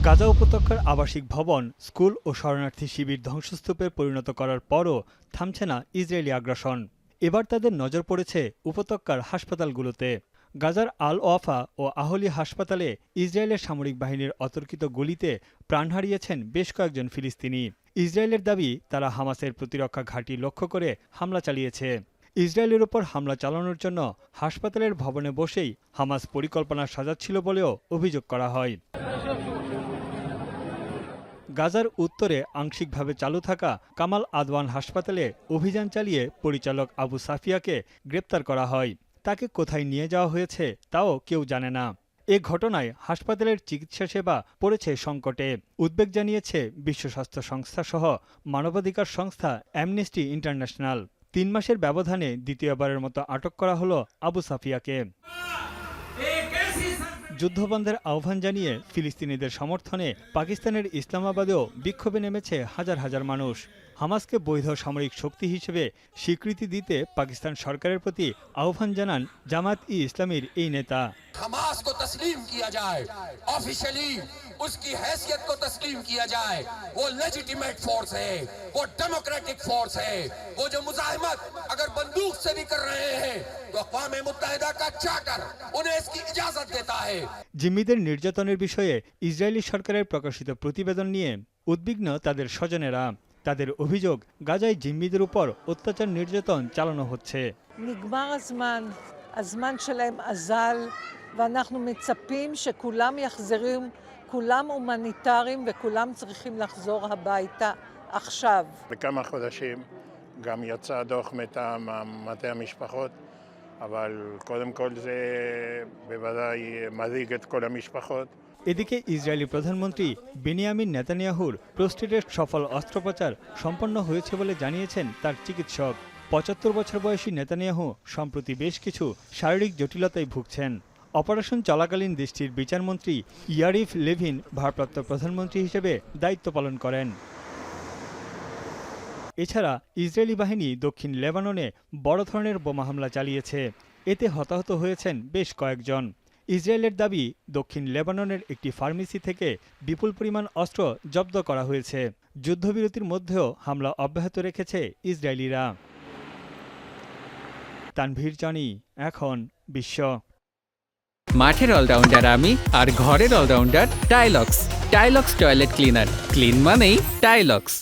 গাজা উপত্যকার আবাসিক ভবন, স্কুল ও শরণার্থী শিবির ধ্বংসস্তূপে পরিণত করার পরও থামছে না ইসরায়েলি আগ্রাসন। এবার তাদের নজর পড়েছে উপত্যকার হাসপাতালগুলোতে। গাজার আল ওয়াফা ও আহলি হাসপাতালে ইসরায়েলের সামরিক বাহিনীর অতর্কিত গুলিতে প্রাণ হারিয়েছেন বেশ কয়েকজন ফিলিস্তিনি। ইসরায়েলের দাবি, তারা হামাসের প্রতিরক্ষা ঘাঁটি লক্ষ্য করে হামলা চালিয়েছে। ইসরায়েলের উপর হামলা চালানোর জন্য হাসপাতালের ভবনে বসেই হামাস পরিকল্পনা সাজাচ্ছিল বলেও অভিযোগ করা হয়। গাজার উত্তরে আংশিকভাবে চালু থাকা কামাল আদওয়ান হাসপাতালে অভিযান চালিয়ে পরিচালক আবু সাফিয়াকে গ্রেপ্তার করা হয়। তাকে কোথায় নিয়ে যাওয়া হয়েছে তাও কেউ জানে না। এ ঘটনায় হাসপাতালের চিকিৎসা সেবা পড়েছে সংকটে। উদ্বেগ জানিয়েছে বিশ্ব স্বাস্থ্য সংস্থা সহ মানবাধিকার সংস্থা অ্যামনেস্টি ইন্টারন্যাশনাল। ৩ মাসের ব্যবধানে দ্বিতীয়বারের মতো আটক করা হলো আবু সাফিয়াকে। যুদ্ধবন্ধের আহ্বান জানিয়ে ফিলিস্তিনিদের সমর্থনে পাকিস্তানের ইসলামাবাদেও বিক্ষোভে নেমেছে হাজার হাজার মানুষ। হামাসকে বৈধ সামরিক শক্তি হিসেবে স্বীকৃতি দিতে পাকিস্তান সরকারের প্রতি আহ্বান জানান জামাত-ই-ইসলামীর এই নেতা। हमास को तस्लीम किया जाए, ऑफिशियली उसकी हैसियत को तस्लीम किया जाए। वो लेजिटिमेट फोर्स है, वो डेमोक्रेटिक फोर्स है। वो जो मुजाहिमत अगर बंदूक से भी कर रहे हैं तो अक़वाम मुत्तहिदा का चार्टर उन्हें इसकी इजाजत देता है। জিম্মিদের নির্যাতনের বিষয়ে ইসরায়েলি সরকারের প্রকাশিত প্রতিবেদন নিয়ে উদ্বিগ্ন তাদের স্বজনেরা। তাদের অভিযোগ, গাজায় জিম্মিদের উপর অত্যাচার নির্যাতন চালানো হচ্ছে। נגמר הזמן שלהם אזל, ואנחנו מצפים שכולם יחזרו, כולם הומניטריים וכולם צריכים לחזור הביתה עכשיו. בכמה חודשים גם יצא דוח מטעם מטה המשפחות, אבל קודם כל זה בוודאי מדאיג את כל המשפחות. এদিকে ইসরায়েলি প্রধানমন্ত্রী বেনিয়ামিন নেতানিয়াহুর প্রোস্টেটের সফল অস্ত্রোপচার সম্পন্ন হয়েছে বলে জানিয়েছেন তার চিকিৎসক। ৭৫ বছর বয়সী নেতানিয়াহু সম্প্রতি বেশ কিছু শারীরিক জটিলতায় ভুগছেন। অপারেশন চলাকালীন দেশটির বিচারমন্ত্রী ইয়ারিফ লেভিন ভারপ্রাপ্ত প্রধানমন্ত্রী হিসেবে দায়িত্ব পালন করেন। এছাড়া ইসরায়েলি বাহিনী দক্ষিণ লেবাননে বড় ধরনের বোমা হামলা চালিয়েছে। এতে হতাহত হয়েছেন বেশ কয়েকজন। ইসরায়েলের দাবি, দক্ষিণ লেবাননের একটি ফার্মেসি থেকে বিপুল পরিমাণ অস্ত্র জব্দ করা হয়েছে। যুদ্ধবিরতির মধ্যেও হামলা অব্যাহত রেখেছে ইসরায়েলিরা। তানভীর জানি, এখন বিশ্ব। মাঠের অলরাউন্ডার আমি, আর ঘরের allrounder Tilex. Tilex toilet cleaner, clean মানেই টাইলক্স।